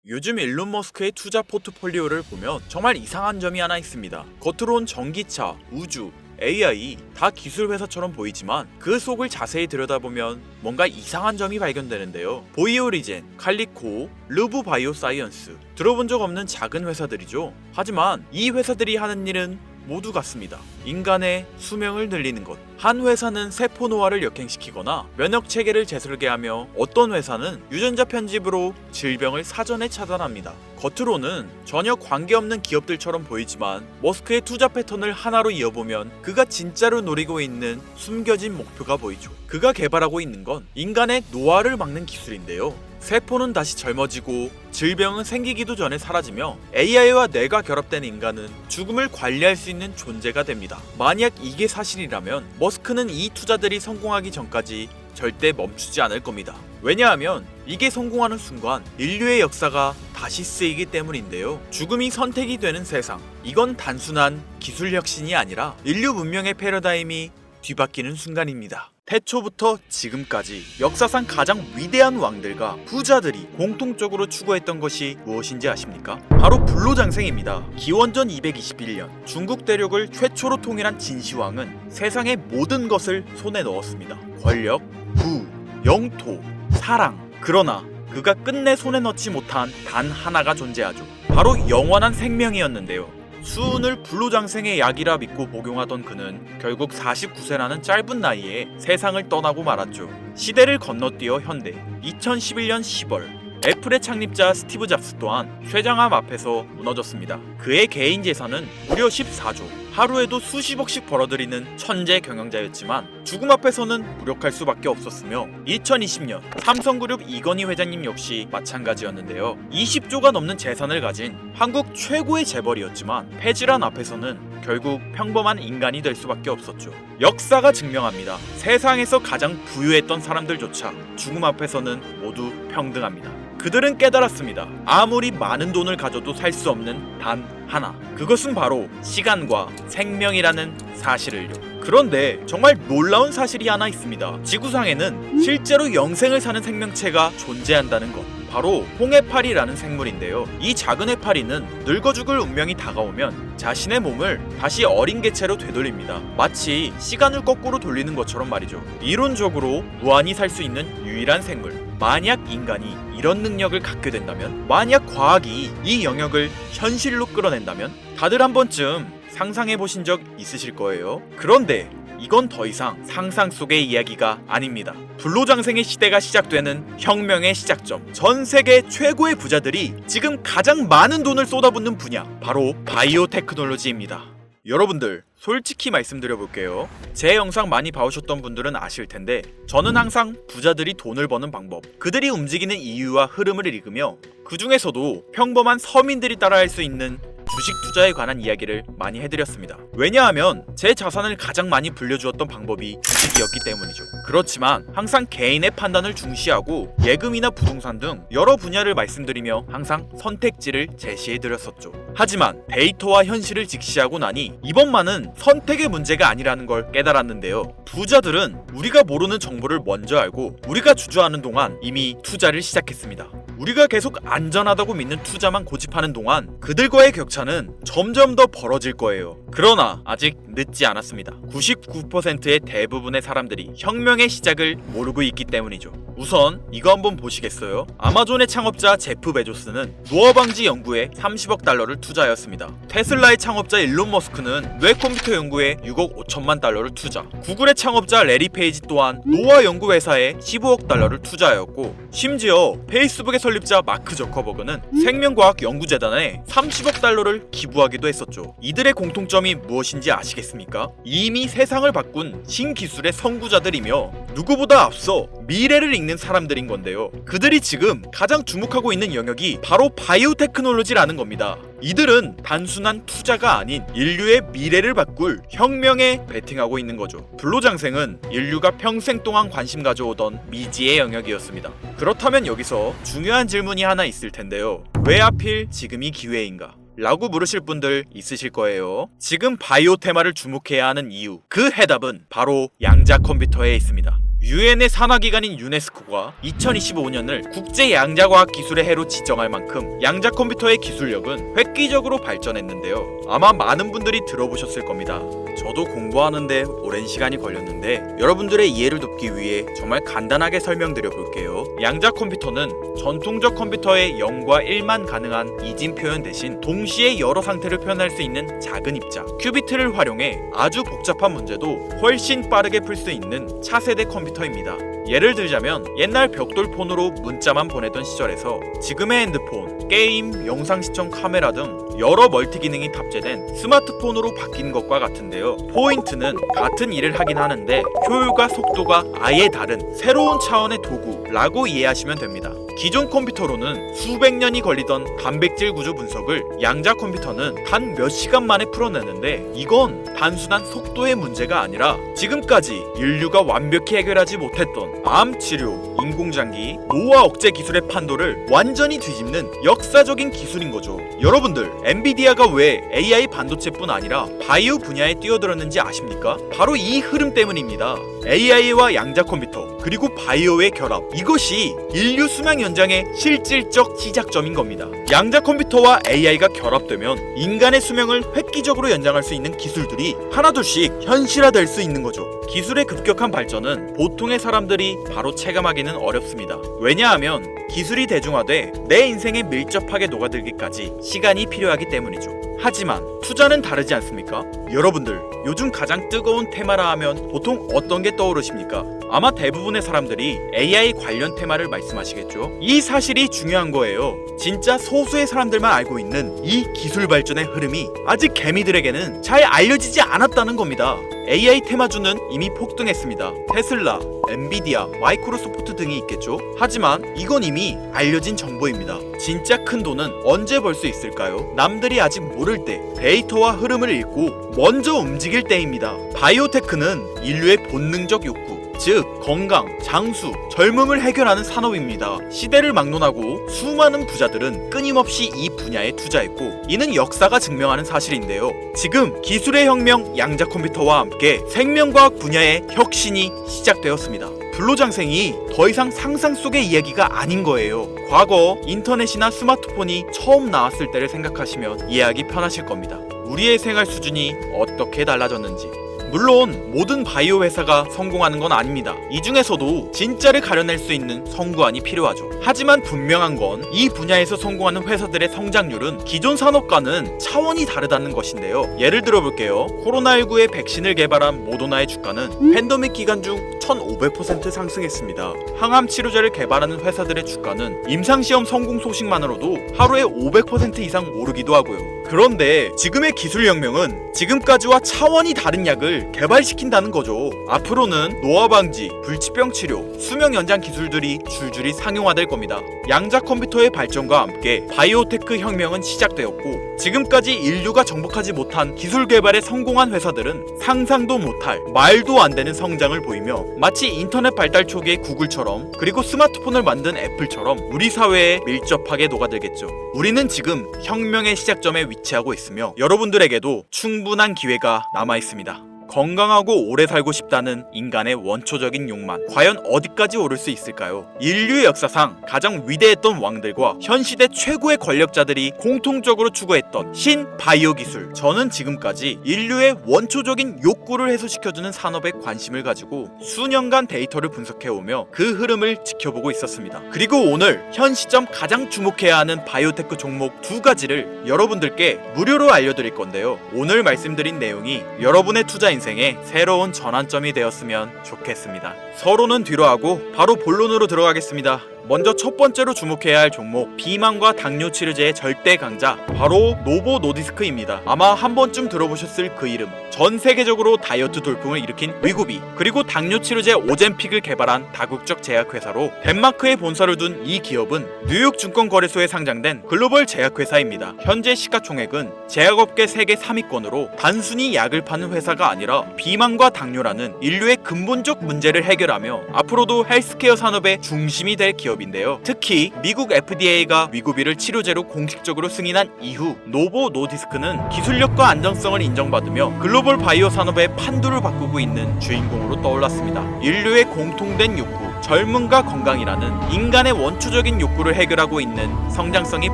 요즘 일론 머스크의 투자 포트폴리오를 보면 정말 이상한 점이 하나 있습니다. 겉으론 전기차, 우주, AI 다 기술 회사처럼 보이지만 그 속을 자세히 들여다보면 뭔가 이상한 점이 발견되는데요. 보이오리젠, 칼리코, 르브 바이오사이언스 들어본 적 없는 작은 회사들이죠. 하지만 이 회사들이 하는 일은 모두 같습니다. 인간의 수명을 늘리는 것. 한 회사는 세포 노화를 역행시키거나 면역 체계를 재설계하며 어떤 회사는 유전자 편집으로 질병을 사전에 차단합니다. 겉으로는 전혀 관계없는 기업들처럼 보이지만 머스크의 투자 패턴을 하나로 이어보면 그가 진짜로 노리고 있는 숨겨진 목표가 보이죠. 그가 개발하고 있는 건 인간의 노화를 막는 기술인데요. 세포는 다시 젊어지고 질병은 생기기도 전에 사라지며 AI와 뇌가 결합된 인간은 죽음을 관리할 수 있는 존재가 됩니다. 만약 이게 사실이라면 머스크는 이 투자들이 성공하기 전까지 절대 멈추지 않을 겁니다. 왜냐하면 이게 성공하는 순간 인류의 역사가 다시 쓰이기 때문인데요. 죽음이 선택이 되는 세상. 이건 단순한 기술 혁신이 아니라 인류 문명의 패러다임이 뒤바뀌는 순간입니다. 태초부터 지금까지 역사상 가장 위대한 왕들과 부자들이 공통적으로 추구했던 것이 무엇인지 아십니까? 바로 불로장생입니다. 기원전 221년 중국 대륙을 최초로 통일한 진시황은 세상의 모든 것을 손에 넣었습니다. 권력, 부, 영토, 사랑. 그러나 그가 끝내 손에 넣지 못한 단 하나가 존재하죠. 바로 영원한 생명이었는데요. 수운을 불로장생의 약이라 믿고 복용하던 그는 결국 49세라는 짧은 나이에 세상을 떠나고 말았죠. 시대를 건너뛰어 현대 2011년 10월 애플의 창립자 스티브 잡스 또한 쇠장암 앞에서 무너졌습니다. 그의 개인 재산은 무려 14조, 하루에도 수십억씩 벌어들이는 천재 경영자였지만 죽음 앞에서는 무력할 수밖에 없었으며 2020년 삼성그룹 이건희 회장님 역시 마찬가지였는데요. 20조가 넘는 재산을 가진 한국 최고의 재벌이었지만 폐질환 앞에서는 결국 평범한 인간이 될 수밖에 없었죠. 역사가 증명합니다. 세상에서 가장 부유했던 사람들조차 죽음 앞에서는 모두 평등합니다. 그들은 깨달았습니다. 아무리 많은 돈을 가져도 살 수 없는 단 하나. 그것은 바로 시간과 생명이라는 사실을요. 그런데 정말 놀라운 사실이 하나 있습니다. 지구상에는 실제로 영생을 사는 생명체가 존재한다는 것. 바로 홍해파리라는 생물인데요. 이 작은 해파리는 늙어 죽을 운명이 다가오면 자신의 몸을 다시 어린 개체로 되돌립니다. 마치 시간을 거꾸로 돌리는 것처럼 말이죠. 이론적으로 무한히 살 수 있는 유일한 생물. 만약 인간이 이런 능력을 갖게 된다면, 만약 과학이 이 영역을 현실로 끌어낸다면 다들 한 번쯤 상상해 보신 적 있으실 거예요. 그런데 이건 더 이상 상상 속의 이야기가 아닙니다. 불로장생의 시대가 시작되는 혁명의 시작점. 전 세계 최고의 부자들이 지금 가장 많은 돈을 쏟아붓는 분야, 바로 바이오 테크놀로지입니다. 여러분들, 솔직히 말씀드려볼게요. 제 영상 많이 봐오셨던 분들은 아실 텐데 저는 항상 부자들이 돈을 버는 방법, 그들이 움직이는 이유와 흐름을 읽으며 그 중에서도 평범한 서민들이 따라할 수 있는 주식 투자에 관한 이야기를 많이 해드렸습니다. 왜냐하면 제 자산을 가장 많이 불려주었던 방법이 주식이었기 때문이죠. 그렇지만 항상 개인의 판단을 중시하고 예금이나 부동산 등 여러 분야를 말씀드리며 항상 선택지를 제시해드렸었죠. 하지만 데이터와 현실을 직시하고 나니 이번만은 선택의 문제가 아니라는 걸 깨달았는데요. 부자들은 우리가 모르는 정보를 먼저 알고 우리가 주저하는 동안 이미 투자를 시작했습니다. 우리가 계속 안전하다고 믿는 투자만 고집하는 동안 그들과의 격차는 점점 더 벌어질 거예요. 그러나 아직 늦지 않았습니다. 99%의 대부분의 사람들이 혁명의 시작을 모르고 있기 때문이죠. 우선 이거 한번 보시겠어요? 아마존의 창업자 제프 베조스는 노화 방지 연구에 30억 달러를 투자하였습니다. 테슬라의 창업자 일론 머스크는 뇌 컴퓨터 연구에 6억 5천만 달러를 투자. 구글의 창업자 레리 페이지 또한 노화 연구 회사에 15억 달러를 투자하였고, 심지어 페이스북의 설립자 마크 저커버그는 생명과학 연구재단에 30억 달러를 기부하기도 했었죠. 이들의 공통점이 무엇인지 아시겠습니까? 이미 세상을 바꾼 신기술의 선구자들이며 누구보다 앞서 미래를 읽는 사람들인 건데요. 그들이 지금 가장 주목하고 있는 영역이 바로 바이오 테크놀로지라는 겁니다. 이들은 단순한 투자가 아닌 인류의 미래를 바꿀 혁명에 베팅하고 있는 거죠. 불로장생은 인류가 평생 동안 관심 가져오던 미지의 영역이었습니다. 그렇다면 여기서 중요한 질문이 하나 있을 텐데요. 왜 하필 지금이 기회인가? 라고 물으실 분들 있으실 거예요. 지금 바이오 테마를 주목해야 하는 이유, 그 해답은 바로 양자 컴퓨터에 있습니다. 유엔의 산하기관인 유네스코가 2025년을 국제 양자과학 기술의 해로 지정할 만큼 양자 컴퓨터의 기술력은 획기적으로 발전했는데요. 아마 많은 분들이 들어보셨을 겁니다. 저도 공부하는데 오랜 시간이 걸렸는데 여러분들의 이해를 돕기 위해 정말 간단하게 설명드려 볼게요. 양자 컴퓨터는 전통적 컴퓨터의 0과 1만 가능한 이진 표현 대신 동시에 여러 상태를 표현할 수 있는 작은 입자 큐비트를 활용해 아주 복잡한 문제도 훨씬 빠르게 풀 수 있는 차세대 컴퓨터입니다. 예를 들자면 옛날 벽돌폰으로 문자만 보내던 시절에서 지금의 핸드폰, 게임, 영상 시청 카메라 등 여러 멀티 기능이 탑재된 스마트폰으로 바뀐 것과 같은데요. 포인트는 같은 일을 하긴 하는데 효율과 속도가 아예 다른 새로운 차원의 도구라고 이해하시면 됩니다. 기존 컴퓨터로는 수백 년이 걸리던 단백질 구조 분석을 양자 컴퓨터는 단 몇 시간 만에 풀어내는데 이건 단순한 속도의 문제가 아니라 지금까지 인류가 완벽히 해결하지 못했던 암 치료, 인공장기, 노화 억제 기술의 판도를 완전히 뒤집는 역사적인 기술인 거죠. 여러분들, 엔비디아가 왜 AI 반도체뿐 아니라 바이오 분야에 뛰어들었는지 아십니까? 바로 이 흐름 때문입니다. AI와 양자 컴퓨터 그리고 바이오의 결합, 이것이 인류 수명 연장의 실질적 시작점인 겁니다. 양자 컴퓨터와 AI가 결합되면 인간의 수명을 획기적으로 연장할 수 있는 기술들이 하나둘씩 현실화될 수 있는 거죠. 기술의 급격한 발전은 보통의 사람들이 바로 체감하기는 어렵습니다. 왜냐하면 기술이 대중화돼 내 인생에 밀접하게 녹아들기까지 시간이 필요하기 때문이죠. 하지만 투자는 다르지 않습니까? 여러분들, 요즘 가장 뜨거운 테마라 하면 보통 어떤 게 떠오르십니까? 아마 대부분의 사람들이 AI 관련 테마를 말씀하시겠죠? 이 사실이 중요한 거예요. 진짜 소수의 사람들만 알고 있는 이 기술 발전의 흐름이 아직 개미들에게는 잘 알려지지 않았다는 겁니다. AI 테마주는 이미 폭등했습니다. 테슬라, 엔비디아, 마이크로소프트 등이 있겠죠? 하지만 이건 이미 알려진 정보입니다. 진짜 큰 돈은 언제 벌 수 있을까요? 남들이 아직 모를 때 데이터와 흐름을 읽고 먼저 움직일 때입니다. 바이오테크는 인류의 본능적 욕구, 즉 건강, 장수, 젊음을 해결하는 산업입니다. 시대를 막론하고 수많은 부자들은 끊임없이 이 분야에 투자했고 이는 역사가 증명하는 사실인데요. 지금 기술의 혁명 양자 컴퓨터와 함께 생명과학 분야의 혁신이 시작되었습니다. 불로장생이 더 이상 상상 속의 이야기가 아닌 거예요. 과거 인터넷이나 스마트폰이 처음 나왔을 때를 생각하시면 이해하기 편하실 겁니다. 우리의 생활 수준이 어떻게 달라졌는지. 물론 모든 바이오 회사가 성공하는 건 아닙니다. 이 중에서도 진짜를 가려낼 수 있는 성구안이 필요하죠. 하지만 분명한 건 이 분야에서 성공하는 회사들의 성장률은 기존 산업과는 차원이 다르다는 것인데요. 예를 들어 볼게요. 코로나19의 백신을 개발한 모더나의 주가는 팬데믹 기간 중 1500% 상승했습니다. 항암 치료제를 개발하는 회사들의 주가는 임상시험 성공 소식만으로도 하루에 500% 이상 오르기도 하고요. 그런데 지금의 기술혁명은 지금까지와 차원이 다른 약을 개발시킨다는 거죠. 앞으로는 노화 방지, 불치병 치료, 수명 연장 기술들이 줄줄이 상용화될 겁니다. 양자 컴퓨터의 발전과 함께 바이오테크 혁명은 시작되었고 지금까지 인류가 정복하지 못한 기술 개발에 성공한 회사들은 상상도 못할 말도 안 되는 성장을 보이며 마치 인터넷 발달 초기의 구글처럼 그리고 스마트폰을 만든 애플처럼 우리 사회에 밀접하게 녹아들겠죠. 우리는 지금 혁명의 시작점에 위치하고 있으며 여러분들에게도 충분한 기회가 남아 있습니다. 건강하고 오래 살고 싶다는 인간의 원초적인 욕망, 과연 어디까지 오를 수 있을까요? 인류의 역사상 가장 위대했던 왕들과 현 시대 최고의 권력자들이 공통적으로 추구했던 신바이오 기술. 저는 지금까지 인류의 원초적인 욕구를 해소시켜주는 산업에 관심을 가지고 수년간 데이터를 분석해오며 그 흐름을 지켜보고 있었습니다. 그리고 오늘 현 시점 가장 주목해야 하는 바이오테크 종목 두 가지를 여러분들께 무료로 알려드릴 건데요. 오늘 말씀드린 내용이 여러분의 투자 인생의 새로운 전환점이 되었으면 좋겠습니다. 서로는 뒤로 하고 바로 본론으로 들어가겠습니다. 먼저 첫 번째로 주목해야 할 종목, 비만과 당뇨 치료제의 절대 강자, 바로 노보 노디스크입니다. 아마 한 번쯤 들어보셨을 그 이름. 전 세계적으로 다이어트 돌풍을 일으킨 위고비, 그리고 당뇨 치료제 오젬픽을 개발한 다국적 제약회사로 덴마크에 본사를 둔 이 기업은 뉴욕 증권거래소에 상장된 글로벌 제약회사입니다. 현재 시가총액은 제약업계 세계 3위권으로 단순히 약을 파는 회사가 아니라 비만과 당뇨라는 인류의 근본적 문제를 해결하며 앞으로도 헬스케어 산업의 중심이 될 기업입니다. 방법인데요. 특히 미국 FDA가 위고비를 치료제로 공식적으로 승인한 이후 노보 노디스크는 기술력과 안정성을 인정받으며 글로벌 바이오 산업의 판도를 바꾸고 있는 주인공으로 떠올랐습니다. 인류의 공통된 욕구, 젊음과 건강이라는 인간의 원초적인 욕구를 해결하고 있는 성장성이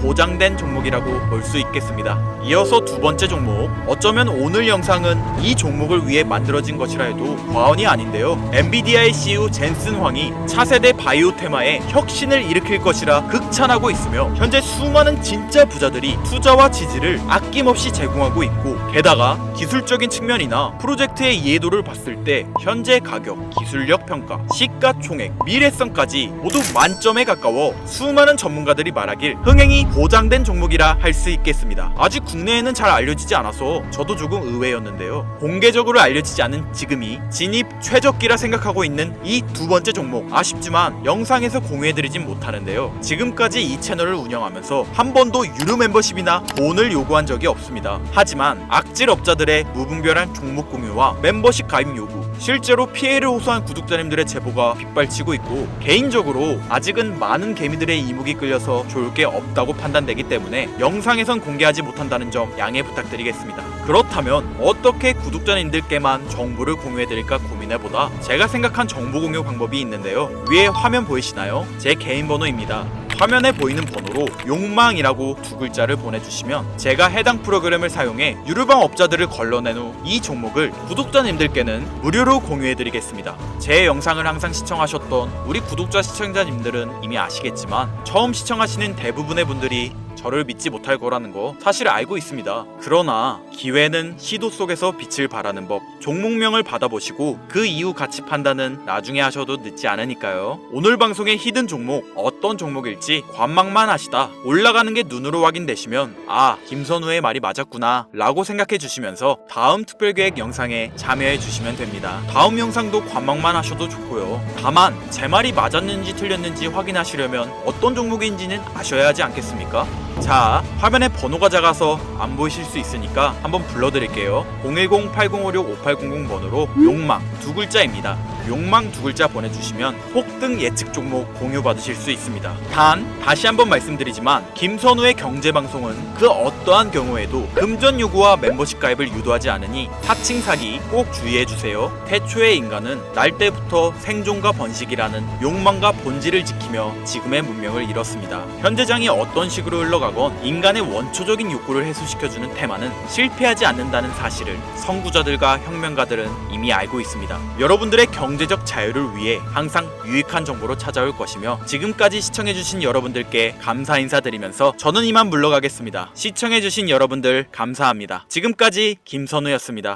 보장된 종목이라고 볼 수 있겠습니다. 이어서 두 번째 종목, 어쩌면 오늘 영상은 이 종목을 위해 만들어진 것이라 해도 과언이 아닌데요. 엔비디아의 CEO 젠슨 황이 차세대 바이오 테마에 혁신을 일으킬 것이라 극찬하고 있으며 현재 수많은 진짜 부자들이 투자와 지지를 아낌없이 제공하고 있고, 게다가 기술적인 측면이나 프로젝트의 이해도를 봤을 때 현재 가격, 기술력 평가, 시가총액, 미래성까지 모두 만점에 가까워 수많은 전문가들이 말하길 흥행이 보장된 종목이라 할 수 있겠습니다. 아직 국내에는 잘 알려지지 않아서 저도 조금 의외였는데요. 공개적으로 알려지지 않은 지금이 진입 최적기라 생각하고 있는 이 두 번째 종목, 아쉽지만 영상에서 공유해드리진 못하는데요. 지금까지 이 채널을 운영하면서 한 번도 유료 멤버십이나 돈을 요구한 적이 없습니다. 하지만 악질업자들의 무분별한 종목 공유와 멤버십 가입 요구, 실제로 피해를 호소한 구독자님들의 제보가 빗발치고 있고, 개인적으로 아직은 많은 개미들의 이목이 끌려서 좋을 게 없다고 판단되기 때문에 영상에선 공개하지 못한다는 점 양해 부탁드리겠습니다. 그렇다면 어떻게 구독자님들께만 정보를 공유해드릴까 고민해보다 제가 생각한 정보 공유 방법이 있는데요. 위에 화면 보이시나요? 제 개인 번호입니다. 화면에 보이는 번호로 욕망이라고 두 글자를 보내주시면 제가 해당 프로그램을 사용해 유료방 업자들을 걸러낸 후 이 종목을 구독자님들께는 무료로 공유해드리겠습니다. 제 영상을 항상 시청하셨던 우리 구독자 시청자님들은 이미 아시겠지만 처음 시청하시는 대부분의 분들이 저를 믿지 못할 거라는 거 사실 알고 있습니다. 그러나 기회는 시도 속에서 빛을 발하는 법, 종목명을 받아보시고 그 이후 가치 판단은 나중에 하셔도 늦지 않으니까요. 오늘 방송의 히든 종목, 어떤 종목일지 관망만 하시다 올라가는 게 눈으로 확인되시면 아, 김선우의 말이 맞았구나 라고 생각해 주시면서 다음 특별계획 영상에 참여해 주시면 됩니다. 다음 영상도 관망만 하셔도 좋고요. 다만 제 말이 맞았는지 틀렸는지 확인하시려면 어떤 종목인지는 아셔야 하지 않겠습니까? 자, 화면에 번호가 작아서 안 보이실 수 있으니까 한번 불러드릴게요. 010-8056-5800 번호로 욕망 두 글자입니다. 욕망 두 글자 보내주시면 폭등 예측 종목 공유 받으실 수 있습니다. 단 다시 한번 말씀드리지만 김선우의 경제방송은 그 어떠한 경우에도 금전 요구와 멤버십 가입을 유도하지 않으니 사칭 사기 꼭 주의해주세요. 태초의 인간은 날 때부터 생존과 번식이라는 욕망과 본질을 지키며 지금의 문명을 이뤘습니다. 현재장이 어떤 식으로 흘러가건 인간의 원초적인 욕구를 해소시켜주는 테마는 실패하지 않는다는 사실을 선구자들과 혁명가들은 이미 알고 있습니다. 여러분들의 경제적 자유를 위해 항상 유익한 정보로 찾아올 것이며, 지금까지 시청해주신 여러분들께 감사 인사드리면서 저는 이만 물러가겠습니다. 시청해주신 여러분들 감사합니다. 지금까지 김선우였습니다.